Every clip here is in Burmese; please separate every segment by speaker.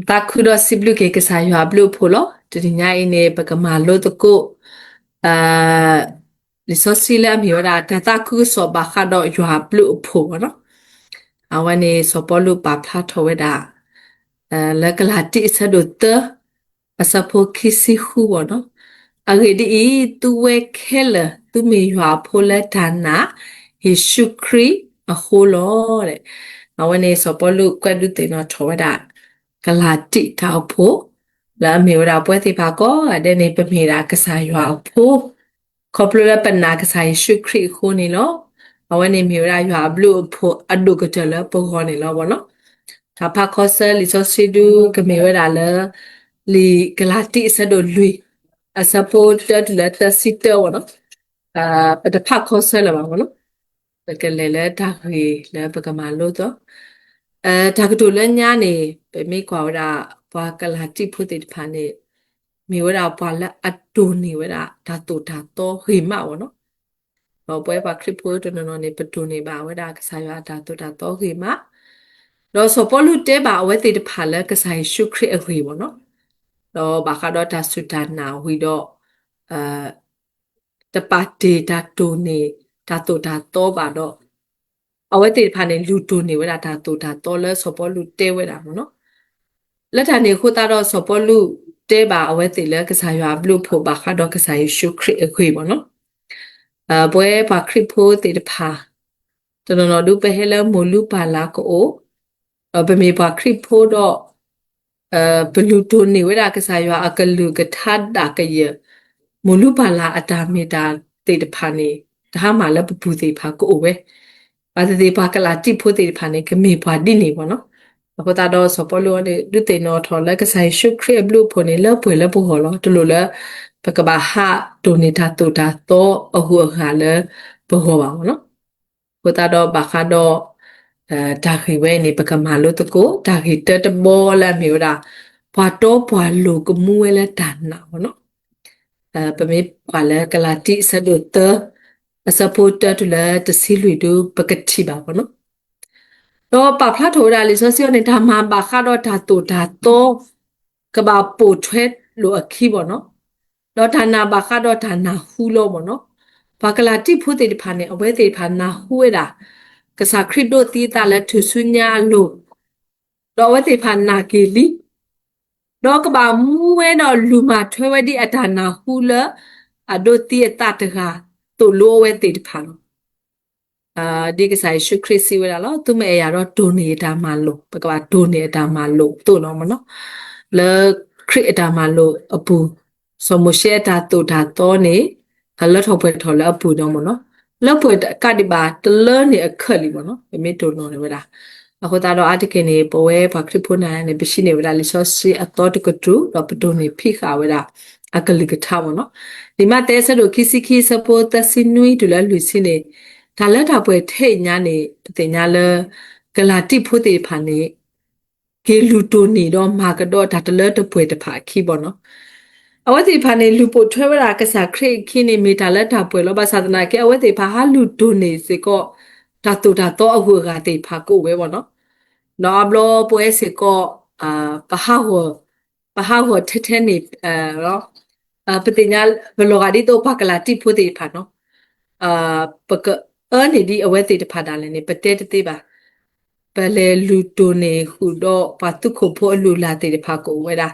Speaker 1: Ta kudo siblu ke sa yo ablu polo tidi nya ine bagama lo to ko uh li so sila mi ora ta ku so ba kha do yo ablu pho no awane so polu pa pha thoweda la kala ti sa do te asa pho kisi khu bo no age di tu we khela tu mi yo pho la dana he shukri a holo de awane so polu kwadu te no thoweda ကလာတိထောက်ဖို့လာမေဝရာပွဲတိပါကောတဲ့နေပမေရာကစားရွာဖို့ခေါပလလပနာကစားရှုခရီခိုနေလောအဝနေမေဝရာရွာဘလူဖို့အဒုကတလပေါ်ခေါ်နေလောဘောနော်ဒါဖခောဆလီဆိုစီဒူကမေဝရာလလီကလာတိဆဒိုလူအစပိုတက်လက်တစီတောနော်တဖခောဆလပါဘောနော်တကယ်လေဒါခေလေပကမာလို့တော့ဒါကတူလညာနေပေမိကွာဝရဘွာကလာတိဖို့တိဖာနေမိဝရဘွာလက်အတူနေဝရဒါတူဒါတော့ဟိမဝနော်ဘောပွဲပါခရစ်ဖို့တနော်နေပတူနေပါဝရကစားရဒါတူဒါတော့ဟိမတော့စပေါ်လူတဲပါအဝဲတိတဖာလက်ကစားရှုခရစ်အဝေဘောနော်တော့ဘာကတော့ဒါဆုဒါနာဝီတော့အဲတပါတေဒါတူနေဒါတူဒါတော့ပါတော့အဝဲတိဖာနေလူတူနေဝရဒါတူဒါတော့လဲစပေါ်လူတဲဝရမနော်လက်ထန်နေခုတာတော့စပေါ်လူတဲပါအဝဲတိလဲကစားရဘလူဖို့ပါခါတော့ကစားရရှုခရစ်အခွေပေါ့နော်ပွဲပါခရစ်ဖို့တေတဖာတနော်ဒုပဟဲလမလူပါလာကိုဗမေပါခရစ်ဖို့တော့ဘလူတိုနေဝရကစားရအကလူကထတာကရမလူပါလာအတာမီတာတေတဖာနေဒါမှလည်းပပူသေးဖာကိုဝဲပါသေးပါကလာတိဖို့တေတဖာနေကမေပါတိနေပေါ့နော်အခုတာတော့စပေါ်လို့ဒုတေနော်ထော်လက်ကဆိုင်ရှုခရဘလူဖို့နေလောက်ပွေလောက်ဖို့ဟောလို့တူလို့လဲပကဘာဟာဒိုနေတာတူတာတော့အခုအခါလဲဘောဟောပါဘောနော်ခုတာတော့ဘာခါတော့ဒါခိဝဲနေပကမာလို့တကိုဒါခိတတဘောလာမျိုးတာဘွာတော့ဘွာလို့ကမူဝဲလဲဒါနာဘောနော်ပမေဘွာလဲကလာတိဆဒုတအစပိုတတူလဲတစီလူတူပကတိပါဘောနော်တော့ပဖလာထိုးတာလေဆိုစီနေတာမှာဘာခါတော့ဓာတူဓာတော့ကဘာပိုထွဲလို့အခီးပေါ့နော်တော့ဌာနာဘာခါတော့ဌာနာဟူလို့ပေါ့နော်ဘာကလာတိဖို့တေဖာနေအဝဲတေဖာနာဟူရတာကစားခရစ်တို့တီးတာလက်ထူဆုညာလို့တော့ဝဲတေဖာနာကီလီတော့ကဘာမူဝဲတော့လူမထွဲဝဲဒီအဌာနာဟူလအဒိုတီအတတကတူလိုဝဲတေဖာလို့ဒီကစားရှုခရစ်စီဝရလောသူမဲရတော့ဒိုနေတာမလို့ပကဘာဒိုနေတာမလို့တူတော့မနော်လေခရစ်တာမလို့အပူစမရှေတာတူတာတော့နေအလတ်ထောက်ပွဲထော်လဲအပူတော့မနော်လောက်ပွဲကတိပါတလနေအခက်လီပေါ့နော်မေတူနော်နေဝလားအခုတာတော့အတကိနေပွဲဘာခရစ်ဖို့နိုင်နေပရှိနေဝလားလီဆော့စီအတော်တကတူတော့ပတူနေဖိခါဝလားအကလိကထားပေါ့နော်ဒီမှာတဲဆတို့ခီစီခီစပိုတစနွီတူလဲလူစီနေဒါလက်တာပွဲထိတ်ညာနေတင်ညာလဲဂလာတိဖို့တေဖာနေကေလူတိုနေတော့မာကတော့ဒါတလဲတပွဲတဖာခီပေါ့နော်အဝတိဖာနေလူပိုထွဲဝရာကစားခရိခင်းနေမီတာလက်တာပွဲလောပါသာသနာကေအဝတိဖာဟာလူတိုနေစေကောဒါတူဒါတော့အဝကတေဖာကိုဝဲပေါ့နော်နော်ဘလောပွဲစေကောပဟာဝထဲနေရောပတိညာဘလောကဒီတော့ပကလာတိဖို့တေဖာနော်ပကနေဒီအဝဲတေတဖာတာလည်းနေပတဲတေပါပလေလူတိုနေခုတော့ပါတုခုဖို့လူလာတေတဖာကိုဝဲတာ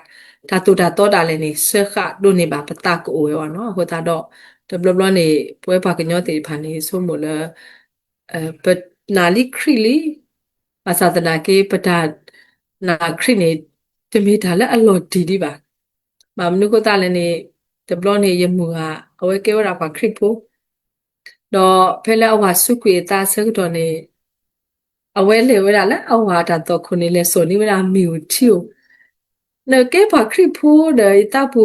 Speaker 1: ဒါတူတာတော့တာလည်းနေဆခဒိုနေပါပတကိုဝဲပါနော်ဟိုတာတော့တဘလဘလနေပွဲပါကညောတေဖာနေဆိုမလို့ပနာလီခရီလီပါသာတနာကေပဒနာခရီနေတမီတာလည်းအလော်ဒီပါမမနုကတာလည်းနေတဘလနေရမှုကအဝဲကေဝရာပါခရီဖို့တော့ဖဲလဲအဝါစုကွေတာဆက်တော်နေအဝဲလေဝရလဲအဝါတာတော့ခုနေလဲဆိုနေဝရမီကိုချီကိုနေကေပါခရစ်ဖို့တဲ့တပူ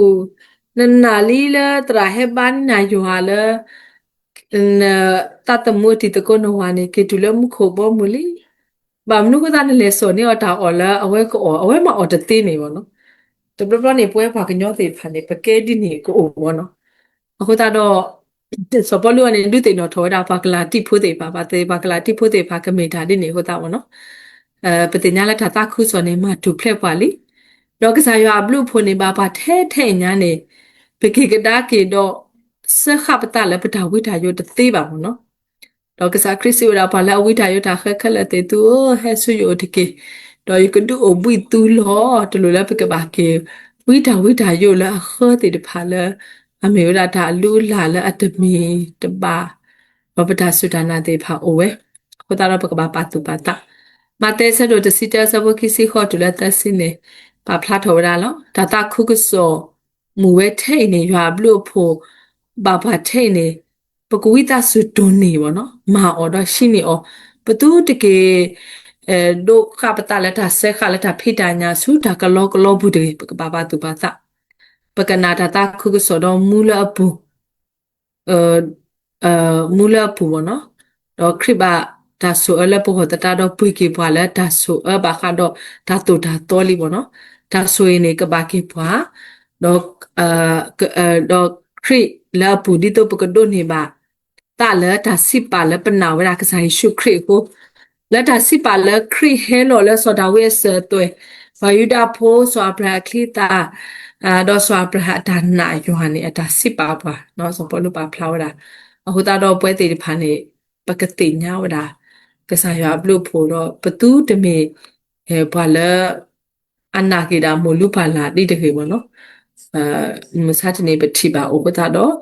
Speaker 1: နနာလီလဲတရာဟေဘန်နာယွာလဲနတတမူတီတကိုနဝါနေကေတူလဲမခိုဘောမူလီဘာမနုကတာလဲဆိုနေတော့အော်လဲအဝဲကိုအဝဲမအော်တသေးနေပါနော်တပပနေပွဲပါကညောသေးဖန်နေပကဲဒီနေကိုဘောနော်အခုတော့စပေါ်လူကနေလူတေနော်ထောတာပါကလာတိဖို့တေပါပါတေပါကလာတိဖို့တေပါကမေတာဒီနေဟိုတာဘောနော်ပတိညာလက်တာခုစောနေမှာဒုဖလက်ပါလီ တော့ကစားရွာဘလူဖိုနေပါပါထဲညာနေပကေကဒါကေတော့စခပတလည်းပတာဝိတာယုတ်သေးပါဘူးနော်တော့ကစားခရစ်စီဝရာပါလာဝိတာယုတ်တာခက်ခက်လက်တေသူဟဲဆူယုတ်တကေတော့ယကဒူအဘွီတူလောတလူလည်းပကပါကေဝိတာယုတ်လာခေတေတဖာလာအမေရတာလူလာလာအတမီတပါဘပတာဆူဒနာတေဖာအိုဝဲခေါ်တာတော့ပကပါပါတူပါတာမတဲဆဒိုတစီတဆဘကိစီခေါ်တူလက်တစင်းနေပါဖလာထော်ရလောဒါတာခုကစောမူဝဲထိတ်နေရွာဘလို့ဖို့ဘာဘာထိတ်နေပကဝိတဆူတွန်းနေဘောနော်မာအော်တော့ရှိနေအော်ဘသူတကေဒိုခပတလက်တာဆက်ခလက်တာဖိတညာဆူဒါကလောဘူးတေပကဘာဘာတူပါတာပကနာတာတာခုကစောတော့မူလအပူအဲမူလအပူဘောနော်တော့ခရစ်ဘာဒါဆိုအလပဟတတာတော့ပွေကေပွာလဲဒါဆိုဘာခါတော့ဒါတူဒါတော်လီပေါ့နော်ဒါဆိုရင်ကဘာကေပွာတော့တော့ခရစ်လာပူဒီတော့ပကဒိုနေပါတာလဲဒါစစ်ပါလဲပနာဝရကစားရှုခရစ်ကိုလက်ဒါစစ်ပါလဲခရစ်ဟဲလောလဲဆိုဒါဝဲစတွဲဘာယူဒါဖိုးဆိုအပရာခလီတာတော့ဆိုအပရာဒါနာယောဟန်နေဒါစစ်ပါပါနော်ဆိုပေါ်လို့ပါဖလာဝတာအခုတော့ပွဲတေဖာနေပကတိညာဝတာကစားရဘလို့ဖို့တော့ဘသူတမေဘာလဲအနာကေတာမလူပါလာတိတခေပေါ့နော်မစားတနေပတိပါဥပဒါတော့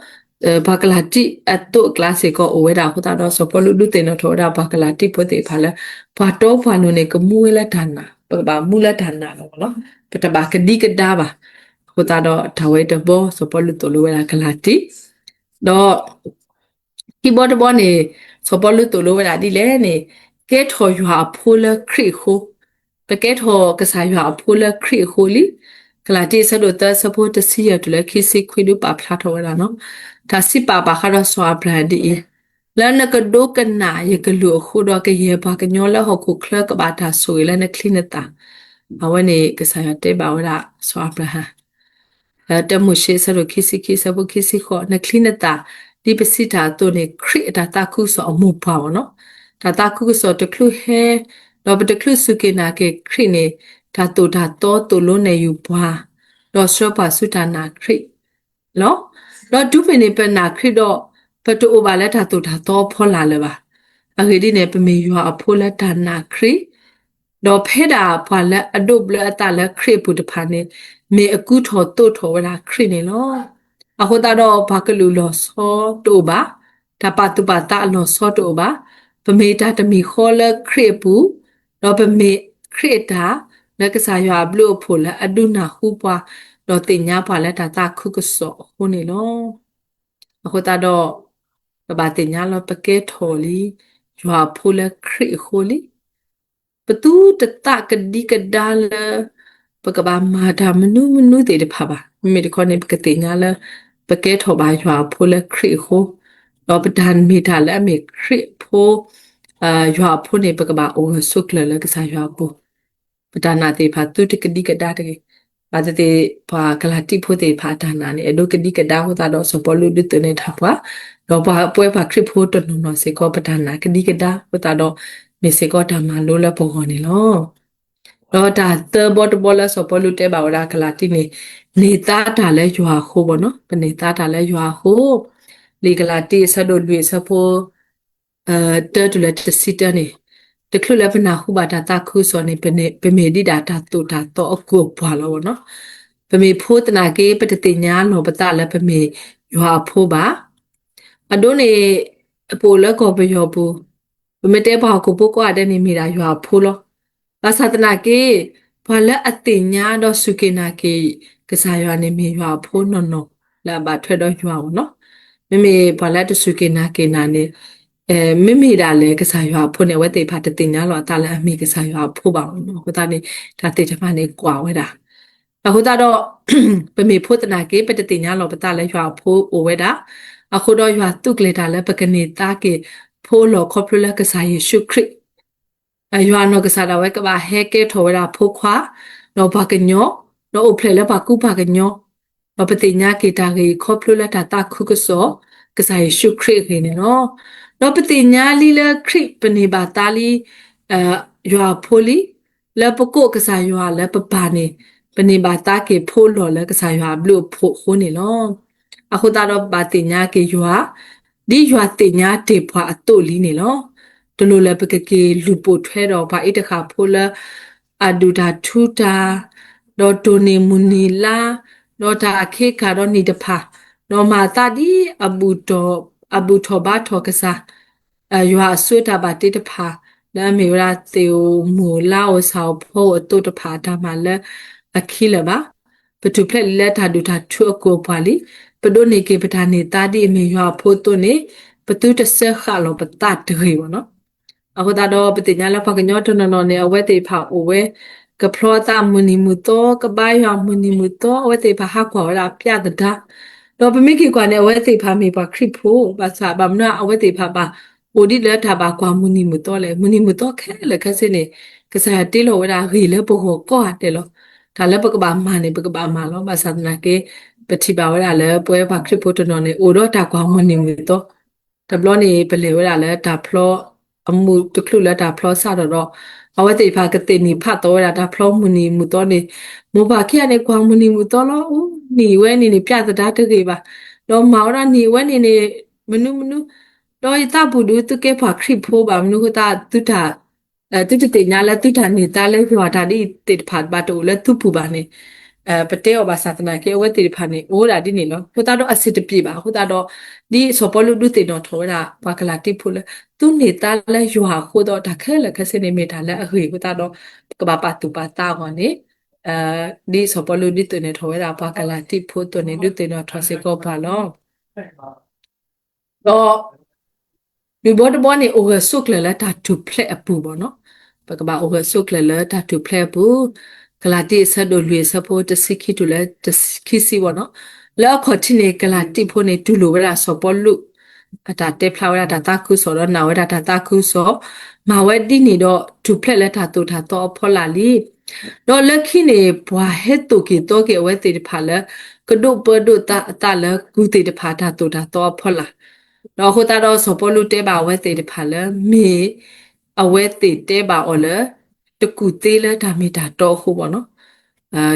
Speaker 1: ဘာကလာတိအတုကလစ်ကိုအဝဲတာဟိုတာတော့စပလူလူတင်တော့တာဘာကလာတိပိုတေဖာလဲဘာတော့ဘာလို့နေကမူဝဲလက်ဌာနာဘာမူလက်ဌာနာတော့နော်ပတဘာကဒီကဒါပါဟိုတာတော့ထဝဲတဘောစပလူတလူဝဲလာကလာတိတော့ကီဘောဘောနေစပလူတလူဝဲလာဒီလဲနေကဲထော်ရွာဖိုးလခရီခိုပကဲထော်ကစားရွာဖိုးလခရီခိုလီကလာတိဆဒိုတဆပိုတစီရတူလခိစီခွေဒူပါဖလာထော်လာနော်ဒါစီပါပါခရဆွာဘရန်ဒီလနကဒိုကနာယကလူခုတော့ကရေပါကညောလဟခုခလကဘာတာဆွေလနကလင်းတာအဝနေကစားရတဲ့ပါဝရဆွာဘရဟတမှုရှိဆရခိစီဆဘခိစီခေါ်နကလင်းတာဒီပစီတာတုန်ခရစ်တာတာခုဆောအမှုပါဝနော်ဒါတာခုဆောတကလူဟဲတော့တကလူစုကေနာကေခရစ်နေဒါတော့တူလုံးနေယူပွားတော့ဆောပါစုတာနာခရစ်နော်တော့ဒုပင်နေပနာခရစ်တော့ပတူအိုဘာလက်တာတော့ဖောလာလေပါအခုဒီနေပမေရွာအဖိုးလက်တာနာခရစ်တော့ဖဲတာဖွာလက်အဒုဘလအတလက်ခရစ်ပုတဖာနေမေအကူထော်တို့ထော်ဝလာခရစ်နေလောအခုတော့ဘာကလူလောဆောတို့ပါဒါပါတူပါတာလောဆောတို့ပါပမေတာတမီခေါ်လက်ခရစ်ပူတော့ပမေခရစ်တာလက်ကစားရွာဘလို့ဖိုလက်အဒုနာဟုပွားတော့တင်ညာဖွာလက်တာခုကဆောဟိုနေလောအခုတော့ဘာတင်ညာလောပကဲထော်လီရွာဖိုလက်ခရစ်ခိုလီပတူတတကဒီကဒါလပကဘာမာဒါမနုတေတဖာပါမေတခေါနေပကတိညာလပကဲထော်ပါရွာဖိုလက်ခရစ်ခိုတော့ပဒန်မီတာလမေခရစ်ဖိုရွာဖိုနေပကဘာအိုဆုကလလကစားရွာဖိုပဒနာတေဖာတူတကဒီကဒါတကေဘာတေဘာကလာတိဖိုတေဖာဒါနာနေအဒုကဒီကဒါဟောတာတော့စပေါ်လူဒတနေထားပါတော့ဘာပွဲပါခရစ်ဖိုတနုနစေကောပဒနာကဒီကဒါဟောတာတော့မေစေကောတာမလိုလပေါ်ခေါ်နေလောတော့ဒါသဘောတဘောလစပေါ်လူတဲပါဝရကလာတိနေသားတာလဲရွာခိုးပေါ့နော်ပနေသားတာလဲရွာခိုးလေကလာတိဆဒိုလွေစဖို့တဲတူလက်တစီတနေတခုလည်းပနာခုပါတာတာခုစောနေပမေဒီတာတာတူတာတော့အကူပွာလောနော်ပမေဖိုးတနာကေပတတိညာလောပတလည်းပမေရွာဖိုးပါအဒိုနေအပိုလက်ကောပယောဘူးပမေတဲပါကိုပုကွာတဲ့နေမိတာရွာဖိုးလောဘာသာတနာကေဘာလက်အတင်ညာတော့စုကေနာကေကစားရွာနေမိရွာဖိုးနော်လာပါထွဲတော့ရွာဘူးနော်မေဘာလက်တစုကေနာကေနာနေမိဒါလဲကစားရွာဖိုးနေဝဲတေဖာတတင်ညာလောတာလဲအမိကစားရွာဖိုးပါဘူးနော်ဟိုတာနေဒါတေချမနေကွာဝဲတာအခုတော့ပမေဖိုးတနာကေပတတင်ညာလောပတာလဲရွာဖိုးအိုဝဲတာအခုတော့ရွာတုကလေတာလဲပကနေတာကေဖိုးလောခေါပလလကစားယေရှုခရစ်ရွာနောကစားတော့ဝဲကဘာဟဲကေထောဝဲတာဖိုးခွာတော့ဘာကညောတော့အဖလေလဲဘာကူဘာကညောတော့ပတင်ညာကေတာကေခေါပလလတာခုကစောကစားယေရှုခရစ်ခေနေနော်တော့ပတင်ညာလီလခရစ်ပနေပါတာလီရွာဖိုးလီလဲပကိုကစားရွာလဲပပါနေ ပနေပါတာကေဖိုးလော်လဲကစားရွာဘလို့ဖို့ခိုးနေလောအခုတာတော့ဘာတင်ညာကေရွာဒီရွာတင်ညာတေဖွာအတုလီနေလောတလူလဲပကကေလူပိုထွဲတော့ဘာဣတခါဖိုးလဲအဒူတာထူတာတော့တိုနေမူနီလာတော့တာခေခါတော့နေတဖာတော့မာတာဒီအဘူတော်ဘာထောကစားရွာဆွေတာဘာတေတဖာလဲမေရာတေမူလာအဆောဖို့အတုတဖာဒါမှလဲအခီလပါပတူဖလက်လက်ထာဒူထာထုအကိုပွာလီပဒိုနေကေပဌာနေတာဒီအမေရွာဖို့တုနေပတူတဆက်ခါလောပတတ်တွေဘောနော်အခုတာတော့ပတိညာလဖကညောတနနော်နေအဝဲတေဖာအိုဝဲကဖလောတာမူနီမူတော့ကပိုင်ရွာမူနီမူတော့အဝဲတေဖာဟာကွာလာပြတတာတော့ပမိကေကွာနေအဝဲတေဖာမေပါခရစ်ဖို့ဘာသာဘာမနာအဝဲတေဖာပါအိုဒီလက်ထာပါကွာမူနီမူတော့လေမူနီမူတော့ခဲလေခက်စနေကစားတေလောဝဲတာရီလေပိုကိုကောတယ်လောဒါလည်းပကဘာမာနေပကဘာမာလောဘာသာနာကေပတိပါဝရလည်းပွဲပါခရစ်ဖို့တနော်နေအိုတော့တာကွာမနေမီတော့တဘလနေပလေဝရလည်းဒါဖလောအမှုတခုလည်းဒါဖလောဆတော့အဝတိဖာကတိနီဖတ်တော့ရဒါဖလောမူနီမူတော့နေမိုးပါခိရနေကွာမူနီမူတော့လောနီဝဲနေနေပြသတာတကေပါတော့မောင်ရနီဝဲနေနေမနုတော့ရတာဘူးဒုတကေဖာခရစ်ဖို့ပါမနုကတာတုတာတူတညာလဲတူတာနေတာလဲပြောတာဒီတေဖတ်ဘာတိုလဲသူပူပါနေပတေောဘာသာတနာကေဝဲတေဖာနေအိုးတာဒီနေလောဟိုတာတော့အစစ်တပြပါဟိုတာတော့ဒီဆောပလူဒုတေနော်ထောတာဘာကလာတိဖူလဲသူနေတာလဲရွာခိုးတော့ဒါခဲလဲခစနေမေတာလဲအဟွေဟိုတာတော့ကဘာပါတူပါတာကောနေဒီဆောပလူဒီတေနေထောတာဘာကလာတိဖူတိုနေဒုတေနော်ထောစေကောပါလောတော့ဒီဘောတဘောနေ over soak လဲတာတူဖလက်အပူပေါ့နော်ပကဘာ over soak လဲတာတူဖလက်ပူကလာတိဆက်တို့လွေစဖို့တစိခိတူလဲတခိစီပေါ့နော်လောက်ခေါ်တိနေကလာတိဖို့နေဒူလိုဝရဆောပေါ်လူအတာတေဖလာဝရတာတာခုဆိုတော့နာဝရတာတာခုဆိုမဝဲတိနေတော့တူဖလက်လဲတာတူတာတော့ဖော်လာလီတော့လက်ခိနေဘွာဟက်တိုကီတော့ကေဝဲတေတဖာလဲကဒုပဒုတာလဲကူတေတဖာတာတူတာတော့ဖော်လာတော့ဟိုတာတော့စပေါ်လူတဲပါဝဲတေတဖာလဲမေအဝဲတေတဲပါအော်လဲတကူသေးလဲဒါမီတာတော့ဟုတ်ပေါ့နော်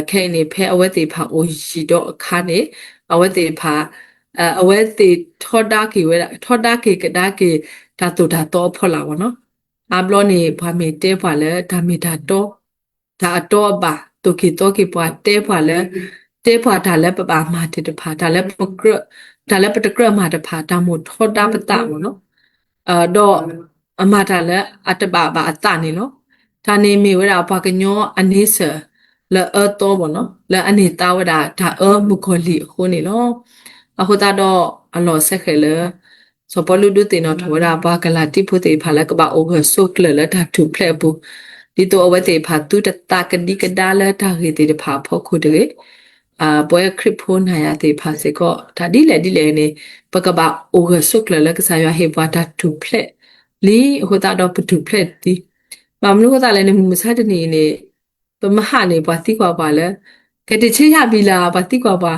Speaker 1: ခဲနေဖဲအဝဲတေဖာအိုရှိတော့အခါနေအဝဲတေဖာအဝဲတေထောဒါကေဝဲထောဒါကေကဒါကေဒါတူတာတော့ဖော်လာပေါ့နော်အဘလောနေဘာမီတဲပါလဲဒါမီတာတော့ဒါတော့ပါတူကီတော့ကီပွားတဲပါလဲတဲပွားဒါလဲပပမာတေတဖာဒါလဲပကရဒါလည်းပတကရမှာတဖာတမို့ထောတာပတာမို့နော်တော့အမတာလည်းအတပါပါအတနေနော်ဒါနေမေဝရဘာကညောအနေဆလဲတော့ဘောနော်လဲအနေတာဝဒဒါမုခလီခုနေလောအခုတာတော့အလောဆက်ခဲလဲစပလူဒုတေနော်ထောရဘာကလာတိဖို့တေဖာလဲကဘာအိုဗာဆိုကလဲဒါတူဖလက်ဘူးဒီတော့အဝဲတေဖာတူတတာကဒီကဒါလဲဒါရီတေဖာဖို့ခုတေပွဲခရစ်ဖိုးနိုင်ရတဲ့ဖာစေကောဒါဒီလေနေပကဘာအိုဂဆုကလကစားရဟေဘာတာတူဖလက်လီဟိုတာတော့ပတူဖလက်ဒီမမလို့ကလည်းနေမစားတနေနေပမဟာနေပါတိကွာပါလဲကဲတချေရပြီလားပါတိကွာပါ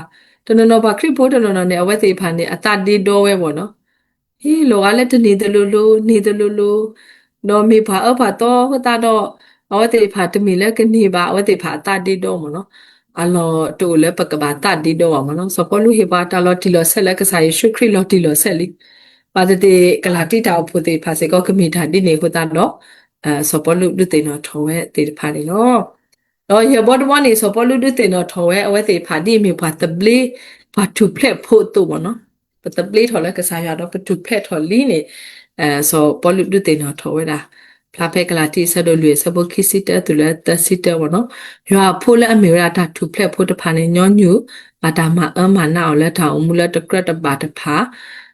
Speaker 1: တနော်ပါခရစ်ဖိုးတနော်နေအဝဲသေးဖာနေအတဒီတော့ဝဲပေါ့နော်ဟေးလောကလည်းတနေတယ်လို့နေတယ်လို့တော့မေဖာအဖာတော့ဟိုတာတော့အဝဲသေးဖာတမီလဲကနေပါအဝဲသေးဖာအတဒီတော့မနော်အလောတိုလဲပကဘာတတ်ဒီတော့မနော်စပလူဟေဘာတလောတီလောဆက်လက်ကစားရရှုခရလောတီလောဆက်လီပါတဲ့ကလာတီတာဖို့တဲ့ဖာစေကောကမိတာဒီနေဟိုတာတော့စပလူဒုတေနော်ထောဝဲတေဖာနေနော်တော့ရဘောတမနေစပလူဒုတေနော်ထောဝဲအဝဲတေဖာဒီမေဖာတဘလီဖာတူဖလက်ဖို့တော့မနော်ပတဘလီထောလက်ကစားရတော့ပတူဖလက်ထောလီနေစပလူဒုတေနော်ထောဝဲတာဖလာဖက်ကလာတီဆက်တို့လွေစဘခိစီတဲတူလဲတစီတဲဘောနော်ရွာဖိုးလဲအမေရာတာထူဖလက်ဖို့တဖာနေညောညူဘာတာမအမနာအော်လဲထောင်မူလဲတကရတဘာတဖာ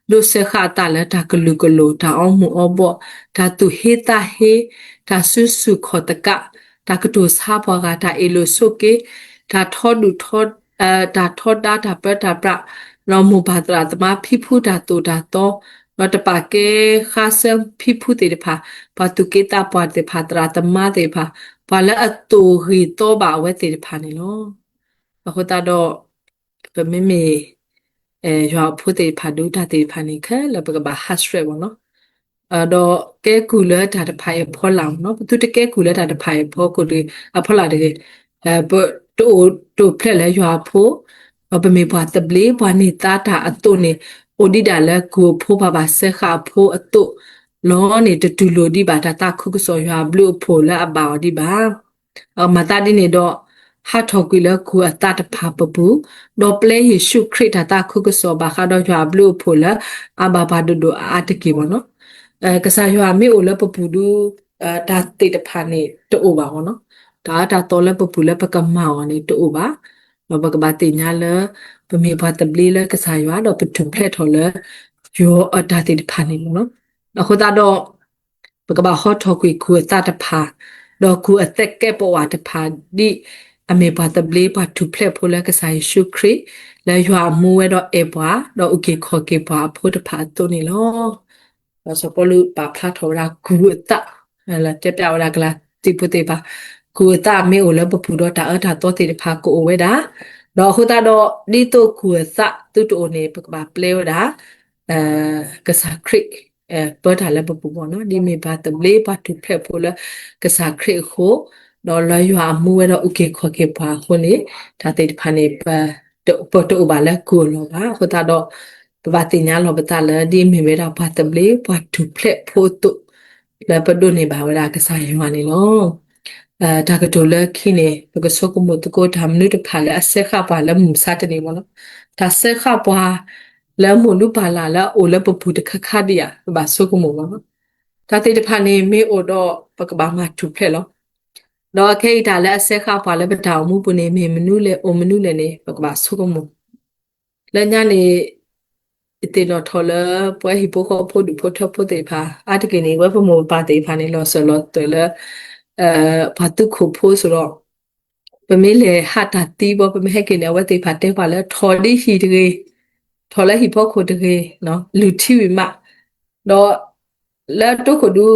Speaker 1: လူစခတာလဲတာကလူကလူတာအောင်မူအဘောတာတူဟေတာဟေတာဆုစုခေါ်တကတာကတူစားဘောကတာအေလိုဆုကေတာထောဒူထောတာထောတာတာပတာပလောမူဘာတရာတမဖိဖူတာတူတာတော့တော့တပါကေခါဆမ်ဖိဖူတေဖာပါတူကေတာပွားတေဖာတရာတမတေဖာဘာလဲအတူရီတော့ပါဝဲတေဖာနေလို့အခုတော့မေရွာဖို့တေဖာဒူတာတေဖာနေခဲလပကဘာဟတ်ရဲဘောနော်တော့ကဲကူလာတာတဖိုင်ဖော်လောင်နော်သူတကဲကူလာတာတဖိုင်ဖော်ကိုဒီအဖော်လာတဲ့ဘ တိုဖလက်လဲရွာဖို့ပမေဘွားတပလေးဘွားနေတာတာအတုနေအိုဒီဒါလဲကိုဖိုးပါပါဆက်ခါဖို့အတုလောနေတူလိုဒီပါတာခုကစောရွာဘလူဖို့လဲအပါဒီပါမတာဒီနေတော့ဟာထောက်ကွေလဲကိုအတတဖာပပူတော့ပလဲယေရှုခရစ်တာခုကစောဘာခါတော့ရွာဘလူဖို့လဲအဘာဘာဒိုအာတကေဘောနော်ကစားရွာမေအိုလဲပပူဒူဒါတိတဖာနေတိုးပါဘောနော်ဒါတော်လဲပပူလဲပကမောင်နေတိုးပါဘကဘာတင်ညာလဲပမေဘတ်ဘလီလဲကစားရွာတော့ပထုဖလက်ထော်လဲယောဒါတိတဖာနေလို့နော်အခုတော့ဘကဘာဟော့ထော်ကွေကူတာတဖာတော့ကူအသက်ကဲပေါ်ဝါတဖာဒီအမေဘတ်ဘလီဘတ်ထုဖလက်ဖိုလဲကစားရှုခရီလဲရွာမူဝဲတော့အေပွားတော့โอเคခေါ်ကေပွားဖို့တဖာတုန်နေလို့စပလူပါဖလာထော်ရာကူတာလာတက်ပြောက်လာကလာတိပတေပါကူတာမေအိုလပပူတော့တာအထာတော့တေဖာကိုဝဲတာတော့ဟိုတာတော့ဒီတော့ကူတာတူတိုနေပကပါပလေဝတာကစားခရစ်ပေါ်တာလည်းပပူပေါ့နော်ဒီမေပါတဘလေးပါတူဖက်ဖို့လဲကစားခရစ်ကိုတော့လွှရွာမှုဝဲတော့ okay ခေါ်ခဲ့ပါခုလေဒါတေဖာနေပေါ်တော့ပါလဲကိုလောပါဟိုတာတော့ဘာတင်ညာလောပတာလဲဒီမေဝဲတာပါတဘလေးပါတူဖက်ဖို့တူလဲပဒုန်နေပါဝလာကစားရွာနေလို့ဒါကတိုလခိနေဘကစကုမတကိုဓမ္နုတဖာလဲအဆက်ခပါလဲမစတနေမလို့ဒါဆက်ခပွားလဲမလူပါလာလာအိုလဲပပူတခခဒီယာဘာစကုမမနော်ဒါတေတဖာနေမေအိုတော့ပကဘာမထူဖဲလောတော့ခေတာလဲအဆက်ခပွားလဲပတောင်မှုပုနေမေမနုလဲအိုမနုလဲနေပကဘာစကုမလဲညာနေတေနော်ထော်လပွဲဟိပိုခေါ်ဖို့ဒီဖို့ထဖို့တေဖာအတကိနေဝဲဖမိုးပါတေဖာနေလောဆောလောတေလဲဘာတုခုဖို့ဆိုတော့ပမေလေဟာတာတီဘောပမေဟကိနေဝဲတေဖာတေပါလဲထော်ဒီဟီတကေထော်လဲဟိဖို့ခိုတကေနော်လူတီဝီမတော့လဲတုခုဒူ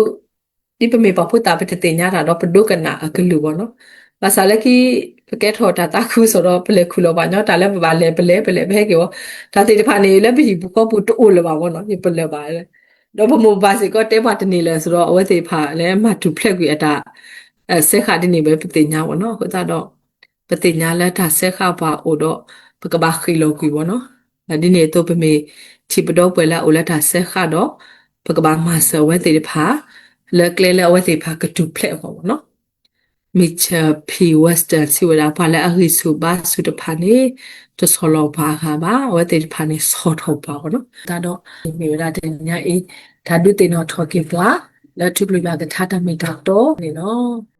Speaker 1: ဒီပမေပဖို့တာပတတေညာတာတော့ပဒုကနာအကလူဘောနော်ဘာသာလဲကိပကက်ထော်တာတာခုဆိုတော့ပလေခုလောပါညောတာလဲပါလဲပလဲဘဲကေဘောဒါတေတဖာနေလဲပြီဘူးကောပူတိုးလပါဘောနော်ဒီပလဲပါလဲတော့ဘမဘာစီကောတေပါတနေလဲဆိုတော့အဝဲတေဖာလဲမတူဖလက်ကွေအတာဆက်ခါဒီနေပဲပတိညာဘောနော်ဟိုတာတော့ပတိညာလဲတာဆက်ခါပါအိုတော့ပကဘာခီလောကွေဘောနော်ဒီနေတော့ပမေချီပတော့ပွဲလာအိုလဲတာဆက်ခါတော့ပကဘာမဆဝဲတေဖာလဲကလဲလဲဝဲတေဖာကတူဖလက်ဘောနော်မိချပီဝက်စတန်စီဝလာပါလာအဟိစုဘာစုတဖာနေတဆောလောပါခါပါဝဲတေဖာနေဆောထောပါဘောနော်ဒါတော့မြေရတဲ့ညာအေးဓာတုတေနော်ထော်ကေပွားလက်ထုပလူပါကထာတမိတော့နေနော်